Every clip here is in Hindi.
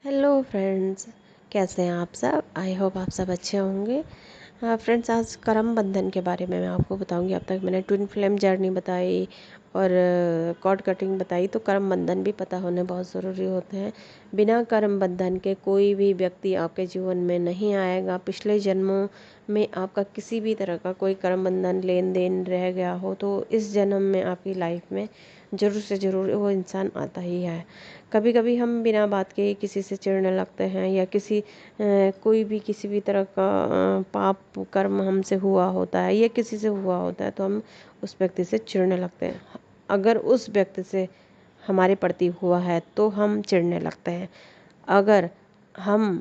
हेलो फ्रेंड्स, कैसे हैं आप सब। आई होप आप सब अच्छे होंगे। हाँ फ्रेंड्स, आज करम बंधन के बारे में मैं आपको बताऊंगी। अब तक मैंने ट्विन फ्लेम जर्नी बताई और कॉर्ड कटिंग बताई, तो करम बंधन भी पता होने बहुत ज़रूरी होते हैं। बिना करम बंधन के कोई भी व्यक्ति आपके जीवन में नहीं आएगा। पिछले जन्मों में आपका किसी भी तरह का कोई करम बंधन लेन देन रह गया हो तो इस जन्म में आपकी लाइफ में ज़रूर से ज़रूर वो इंसान आता ही है। कभी कभी हम बिना बात के किसी से चिढ़ने लगते हैं, या कोई भी किसी भी तरह का पाप कर्म हमसे हुआ होता है या किसी से हुआ होता है, तो हम उस व्यक्ति से चिढ़ने लगते हैं। अगर उस व्यक्ति से हमारे प्रति हुआ है तो हम चिढ़ने लगते हैं। अगर हम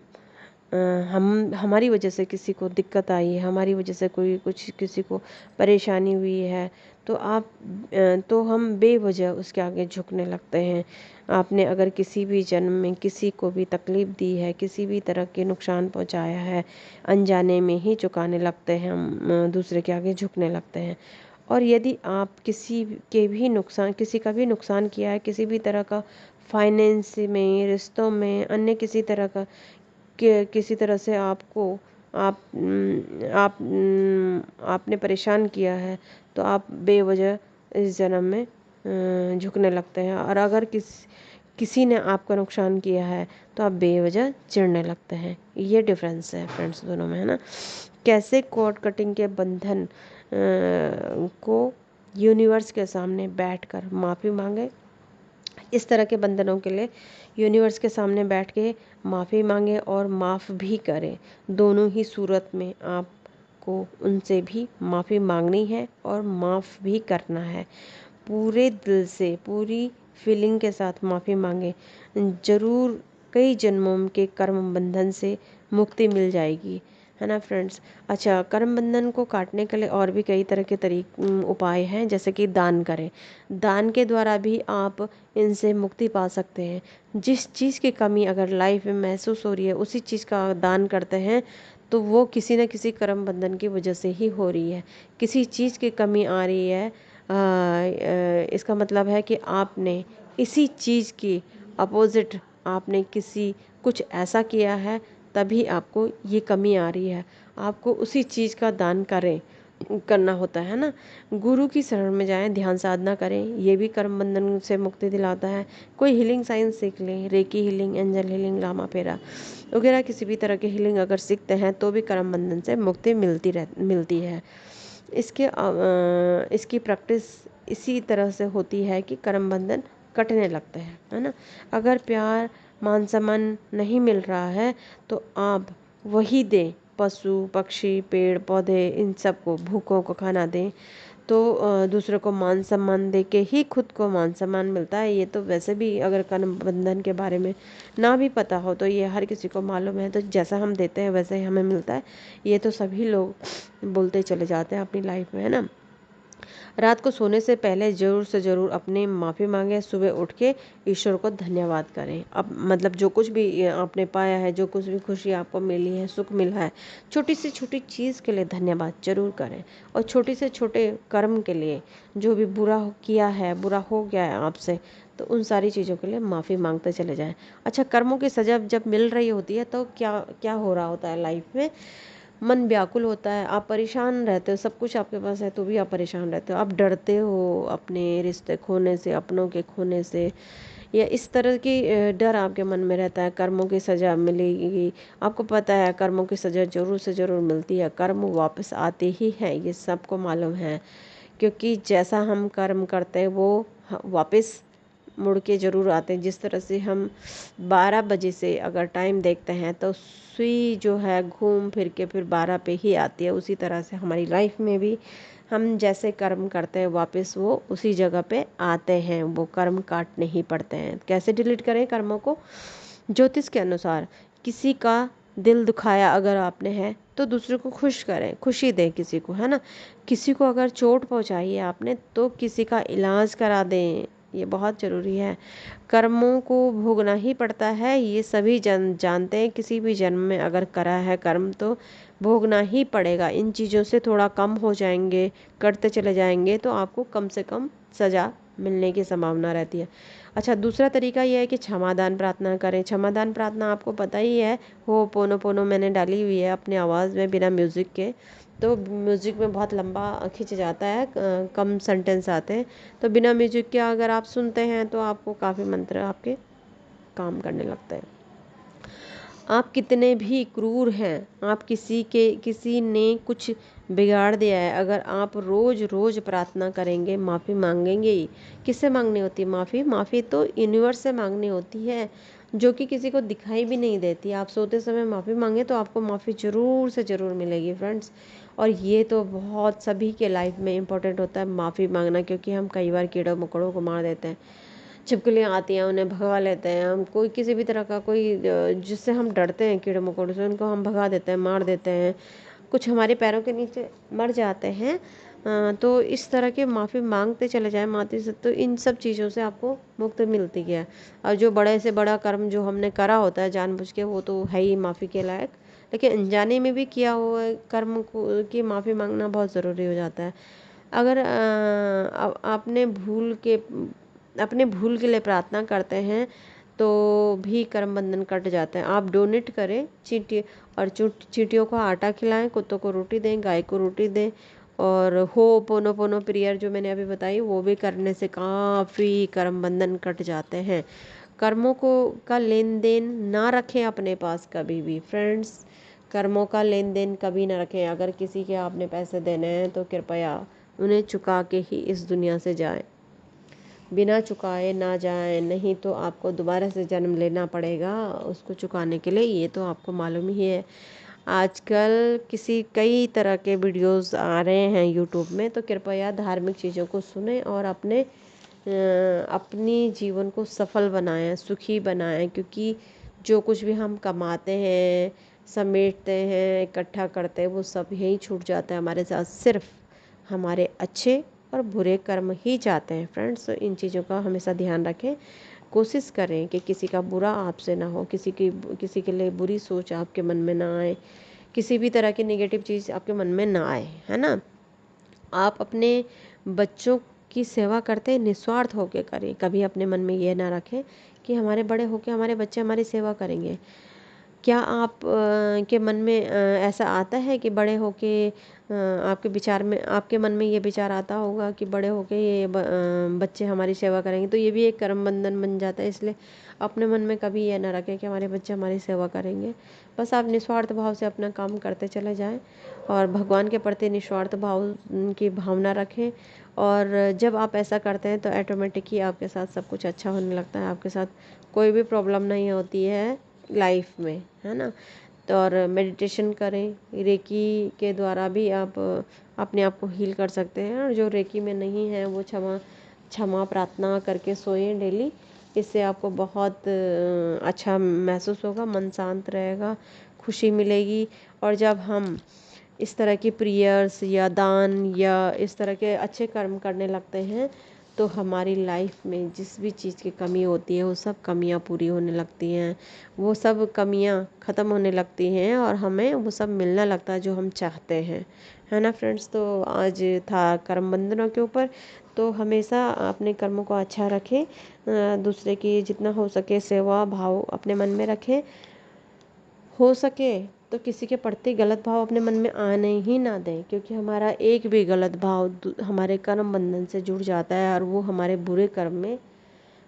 हमारी वजह से किसी को दिक्कत आई है, हमारी वजह से कोई कुछ किसी को परेशानी हुई है, तो हम बेवजह उसके आगे झुकने लगते हैं। आपने अगर किसी भी जन्म में किसी को भी तकलीफ़ दी है, किसी भी तरह के नुकसान पहुंचाया है, अनजाने में ही चुकाने लगते हैं हम, दूसरे के आगे झुकने लगते हैं। और यदि आप किसी का भी नुकसान किया है, किसी भी तरह का फाइनेंस में, रिश्तों में, अन्य किसी तरह का किसी तरह से आपने परेशान किया है, तो आप बेवजह इस जन्म में झुकने लगते हैं। और अगर किसी ने आपका नुकसान किया है तो आप बेवजह चिढ़ने लगते हैं। ये डिफरेंस है फ्रेंड्स दोनों में, है ना। कैसे कॉर्ड कटिंग के बंधन को यूनिवर्स के सामने बैठकर माफ़ी मांगे। इस तरह के बंधनों के लिए यूनिवर्स के सामने बैठ के माफ़ी मांगे और माफ़ भी करें। दोनों ही सूरत में आपको उनसे भी माफ़ी मांगनी है और माफ़ भी करना है। पूरे दिल से, पूरी फीलिंग के साथ माफ़ी मांगे। ज़रूर कई जन्मों के कर्म बंधन से मुक्ति मिल जाएगी, है ना फ्रेंड्स। अच्छा, कर्म बंधन को काटने के लिए और भी कई तरह के उपाय हैं, जैसे कि दान करें। दान के द्वारा भी आप इनसे मुक्ति पा सकते हैं। जिस चीज़ की कमी अगर लाइफ में महसूस हो रही है, उसी चीज़ का दान करते हैं तो वो किसी न किसी कर्म बंधन की वजह से ही हो रही है। किसी चीज़ की कमी आ रही है, इसका मतलब है कि आपने इसी चीज़ की अपोजिट आपने कुछ ऐसा किया है, तभी आपको ये कमी आ रही है। आपको उसी चीज़ का दान करना होता है ना। गुरु की शरण में जाएं, ध्यान साधना करें, ये भी कर्म बंधन से मुक्ति दिलाता है। कोई हीलिंग साइंस सीख लें, reiki healing, angel healing, Lama Fera वगैरह किसी भी तरह की हीलिंग अगर सीखते हैं तो भी कर्म बंधन से मुक्ति मिलती है। इसकी प्रैक्टिस इसी तरह से होती है कि कर्म बंधन कटने लगते हैं, है ना। अगर प्यार, मान सम्मान नहीं मिल रहा है तो आप वही दें। पशु पक्षी, पेड़ पौधे, इन सबको, भूखों को खाना दें, तो दूसरे को मान सम्मान दे के ही खुद को मान सम्मान मिलता है। ये तो वैसे भी अगर कर्म बंधन के बारे में ना भी पता हो तो ये हर किसी को मालूम है। तो जैसा हम देते हैं वैसे ही हमें मिलता है, ये तो सभी लोग बोलते चले जाते हैं अपनी लाइफ में, है ना। रात को सोने से पहले ज़रूर से ज़रूर अपने माफ़ी मांगें। सुबह उठ के ईश्वर को धन्यवाद करें। अब मतलब जो कुछ भी आपने पाया है, जो कुछ भी खुशी आपको मिली है, सुख मिला है, छोटी से छोटी चीज़ के लिए धन्यवाद जरूर करें। और छोटे से छोटे कर्म के लिए, जो भी बुरा किया है, बुरा हो गया है आपसे, तो उन सारी चीज़ों के लिए माफ़ी मांगते चले जाएं। अच्छा, कर्मों की सज़ा जब मिल रही होती है तो क्या क्या हो रहा होता है लाइफ में। मन व्याकुल होता है, आप परेशान रहते हो, सब कुछ आपके पास है तो भी आप परेशान रहते हो। आप डरते हो अपने रिश्ते खोने से, अपनों के खोने से, या इस तरह की डर आपके मन में रहता है। कर्मों की सज़ा मिलेगी, आपको पता है कर्मों की सज़ा ज़रूर से ज़रूर मिलती है। कर्म वापस आते ही हैं, ये सबको मालूम है। क्योंकि जैसा हम कर्म करते हैं वो वापस मुड़ के ज़रूर आते हैं। जिस तरह से हम 12 बजे से अगर टाइम देखते हैं तो सुई जो है घूम फिर के फिर 12 पे ही आती है, उसी तरह से हमारी लाइफ में भी हम जैसे कर्म करते हैं वापस वो उसी जगह पे आते हैं। वो कर्म काटने ही पड़ते हैं। कैसे डिलीट करें कर्मों को। ज्योतिष के अनुसार किसी का दिल दुखाया अगर आपने है तो दूसरे को खुश करें, खुशी दें किसी को, है ना। किसी को अगर चोट पहुंचाई है आपने तो किसी का इलाज करा दें, ये बहुत ज़रूरी है। कर्मों को भोगना ही पड़ता है, ये सभी जानते हैं। किसी भी जन्म में अगर करा है कर्म तो भोगना ही पड़ेगा। इन चीज़ों से थोड़ा कम हो जाएंगे, करते चले जाएंगे तो आपको कम से कम सज़ा मिलने की संभावना रहती है। अच्छा, दूसरा तरीका ये है कि क्षमादान प्रार्थना करें। क्षमादान प्रार्थना आपको पता ही है, होओपोनोपोनो मैंने डाली हुई है अपनी आवाज़ में बिना म्यूज़िक के। तो म्यूज़िक में बहुत लंबा खिंच जाता है, कम सेंटेंस आते हैं। तो बिना म्यूज़िक के अगर आप सुनते हैं तो आपको काफ़ी मंत्र आपके काम करने लगते हैं। आप कितने भी क्रूर हैं, आप किसी ने कुछ बिगाड़ दिया है, अगर आप रोज़ रोज़ प्रार्थना करेंगे, माफ़ी मांगेंगे ही। किससे मांगनी होती है माफ़ी? माफ़ी तो यूनिवर्स से मांगनी होती है, जो कि किसी को दिखाई भी नहीं देती। आप सोते समय माफ़ी मांगे तो आपको माफ़ी ज़रूर से ज़रूर मिलेगी फ्रेंड्स। और ये तो बहुत सभी के लाइफ में इम्पोर्टेंट होता है माफ़ी मांगना, क्योंकि हम कई बार कीड़ों मकोड़ों को मार देते हैं। छिपकलियाँ आती हैं, उन्हें भगा लेते हैं हम। कोई किसी भी तरह का कोई जिससे हम डरते हैं कीड़े मकोड़ों से, उनको हम भगा देते हैं, मार देते हैं। कुछ हमारे पैरों के नीचे मर जाते हैं। तो इस तरह के माफ़ी मांगते चले जाएं माती से, तो इन सब चीज़ों से आपको मुक्ति मिलती है। और जो बड़े से बड़ा कर्म जो हमने करा होता है जानबूझ के, वो तो है ही माफ़ी के लायक। लेकिन अनजाने में भी किया हुआ कर्म को की माफ़ी मांगना बहुत ज़रूरी हो जाता है। अगर अपने भूल के लिए प्रार्थना करते हैं तो भी कर्म बंधन कट जाते हैं। आप डोनेट करें चींटी, और चींटियों को आटा खिलाएं, कुत्तों को रोटी दें, गाय को रोटी दें। और होओपोनोपोनो प्रेयर जो मैंने अभी बताई, वो भी करने से काफ़ी कर्म बंधन कट जाते हैं। कर्मों को का लेन देन ना रखें अपने पास कभी भी फ्रेंड्स। कर्मों का लेन देन कभी ना रखें। अगर किसी के आपने पैसे देने हैं तो कृपया उन्हें चुका के ही इस दुनिया से जाएं, बिना चुकाए ना जाएं, नहीं तो आपको दोबारा से जन्म लेना पड़ेगा उसको चुकाने के लिए। ये तो आपको मालूम ही है। आजकल कई तरह के वीडियोस आ रहे हैं यूट्यूब में, तो कृपया धार्मिक चीज़ों को सुने और अपनी जीवन को सफल बनाएं, सुखी बनाएं। क्योंकि जो कुछ भी हम कमाते हैं, समेटते हैं, इकट्ठा करते हैं, वो सब यहीं छूट जाता है हमारे साथ। सिर्फ हमारे अच्छे और बुरे कर्म ही जाते हैं फ्रेंड्स। तो इन चीज़ों का हमेशा ध्यान रखें। कोशिश करें कि किसी का बुरा आपसे ना हो, किसी के लिए बुरी सोच आपके मन में ना आए, किसी भी तरह की नेगेटिव चीज़ आपके मन में ना आए, है ना। आप अपने बच्चों की सेवा करते हैं, निस्वार्थ होकर करें। कभी अपने मन में ये ना रखें कि हमारे बड़े होकर हमारे बच्चे हमारी सेवा करेंगे। क्या आप के मन में ऐसा आता है कि बड़े होके आपके मन में ये विचार आता होगा कि बड़े होके बच्चे हमारी सेवा करेंगे? तो ये भी एक कर्म बंधन बन जाता है। इसलिए अपने मन में कभी ये ना रखें कि हमारे बच्चे हमारी सेवा करेंगे। बस आप निस्वार्थ भाव से अपना काम करते चले जाएं और भगवान के प्रति निस्वार्थ भाव की भावना रखें। और जब आप ऐसा करते हैं तो ऑटोमेटिक ही आपके साथ सब कुछ अच्छा होने लगता है। आपके साथ कोई भी प्रॉब्लम नहीं होती है लाइफ में, है ना। तो और मेडिटेशन करें, रेकी के द्वारा भी आप अपने आप को हील कर सकते हैं। और जो रेकी में नहीं है वो क्षमा क्षमा प्रार्थना करके सोएं डेली। इससे आपको बहुत अच्छा महसूस होगा, मन शांत रहेगा, खुशी मिलेगी। और जब हम इस तरह की प्रेयर्स या दान या इस तरह के अच्छे कर्म करने लगते हैं तो हमारी लाइफ में जिस भी चीज़ की कमी होती है वो सब कमियां पूरी होने लगती हैं, वो सब कमियां ख़त्म होने लगती हैं और हमें वो सब मिलने लगता है जो हम चाहते हैं, है ना फ्रेंड्स। तो आज था कर्म बंधनों के ऊपर। तो हमेशा अपने कर्मों को अच्छा रखें, दूसरे की जितना हो सके सेवा भाव अपने मन में रखें। हो सके तो किसी के प्रति गलत भाव अपने मन में आने ही ना दें, क्योंकि हमारा एक भी गलत भाव हमारे कर्म बंधन से जुड़ जाता है और वो हमारे बुरे कर्म में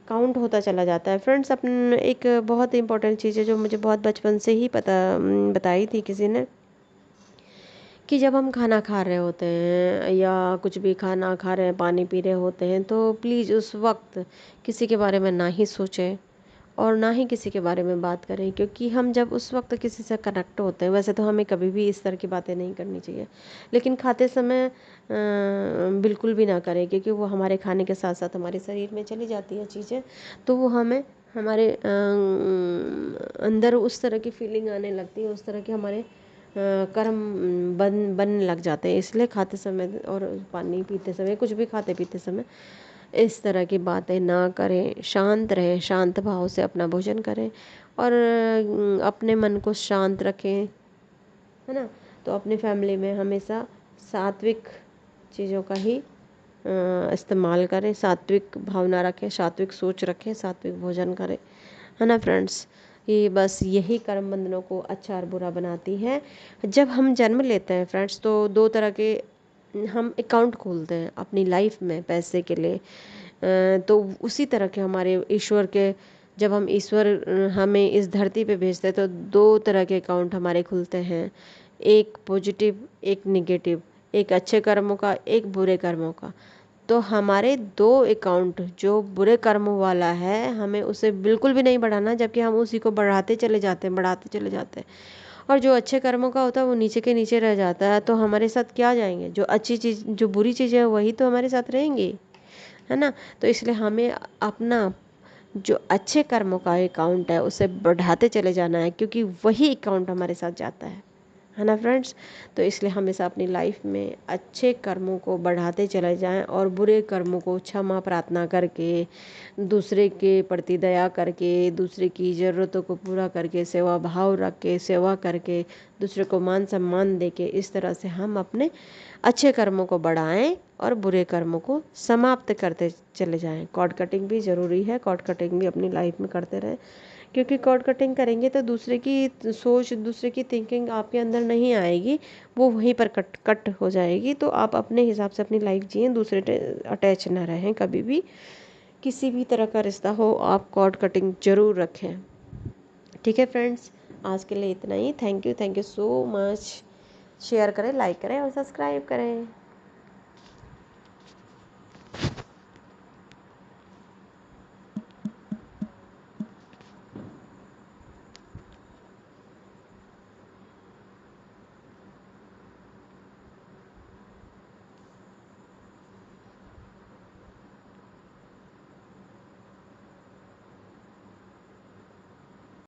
काउंट होता चला जाता है फ्रेंड्स। अपन एक बहुत इंपॉर्टेंट चीज़ है जो मुझे बहुत बचपन से ही बताई थी किसी ने, कि जब हम खाना खा रहे होते हैं या कुछ भी खाना खा रहे हैं, पानी पी रहे होते हैं, तो प्लीज़ उस वक्त किसी के बारे में ना ही सोचें और ना ही किसी के बारे में बात करें। क्योंकि हम जब उस वक्त किसी से कनेक्ट होते हैं, वैसे तो हमें कभी भी इस तरह की बातें नहीं करनी चाहिए, लेकिन खाते समय बिल्कुल भी ना करें, क्योंकि वो हमारे खाने के साथ साथ हमारे शरीर में चली जाती हैं चीज़ें। तो वो हमें हमारे अंदर उस तरह की फीलिंग आने लगती है, उस तरह के हमारे कर्म बनने लग जाते हैं। इसलिए खाते समय और पानी पीते समय, कुछ भी खाते पीते समय इस तरह की बातें ना करें, शांत रहें, शांत भाव से अपना भोजन करें और अपने मन को शांत रखें, है ना। तो अपनी फैमिली में हमेशा सात्विक चीज़ों का ही इस्तेमाल करें, सात्विक भावना रखें, सात्विक सोच रखें, सात्विक भोजन करें, है ना फ्रेंड्स। ये बस यही कर्म बंधनों को अच्छा और बुरा बनाती है। जब हम जन्म लेते हैं फ्रेंड्स तो दो तरह के हम अकाउंट खोलते हैं अपनी लाइफ में पैसे के लिए। तो उसी तरह के हमारे ईश्वर के, जब हम ईश्वर हमें इस धरती पे भेजते हैं तो दो तरह के अकाउंट हमारे खुलते हैं, एक पॉजिटिव एक निगेटिव, एक अच्छे कर्मों का एक बुरे कर्मों का। तो हमारे दो अकाउंट, जो बुरे कर्मों वाला है हमें उसे बिल्कुल भी नहीं बढ़ाना, जबकि हम उसी को बढ़ाते चले जाते हैं, बढ़ाते चले जाते हैं। और जो अच्छे कर्मों का होता है वो नीचे के नीचे रह जाता है। तो हमारे साथ क्या जाएंगे, जो अच्छी चीज़ जो बुरी चीज़ें हैं वही तो हमारे साथ रहेंगी, है ना। तो इसलिए हमें अपना जो अच्छे कर्मों का अकाउंट है उसे बढ़ाते चले जाना है, क्योंकि वही अकाउंट हमारे साथ जाता है ना फ्रेंड्स। तो इसलिए हमेशा अपनी लाइफ में अच्छे कर्मों को बढ़ाते चले जाएं और बुरे कर्मों को क्षमा प्रार्थना करके, दूसरे के प्रति दया करके, दूसरे की ज़रूरतों को पूरा करके, सेवा भाव रख के, सेवा करके, दूसरे को मान सम्मान दे के, इस तरह से हम अपने अच्छे कर्मों को बढ़ाएं और बुरे कर्मों को समाप्त करते चले जाएं। कॉर्ड कटिंग भी ज़रूरी है, कॉर्ड कटिंग भी अपनी लाइफ में करते रहें, क्योंकि कॉर्ड कटिंग करेंगे तो दूसरे की सोच, दूसरे की थिंकिंग आपके अंदर नहीं आएगी, वो वहीं पर कट कट हो जाएगी। तो आप अपने हिसाब से अपनी लाइफ जिएं, दूसरे अटैच ना रहें कभी भी। किसी भी तरह का रिश्ता हो आप कॉर्ड कटिंग ज़रूर रखें। ठीक है फ्रेंड्स, आज के लिए इतना ही। Thank you so much. Share करें, लाइक करें और सब्सक्राइब करें।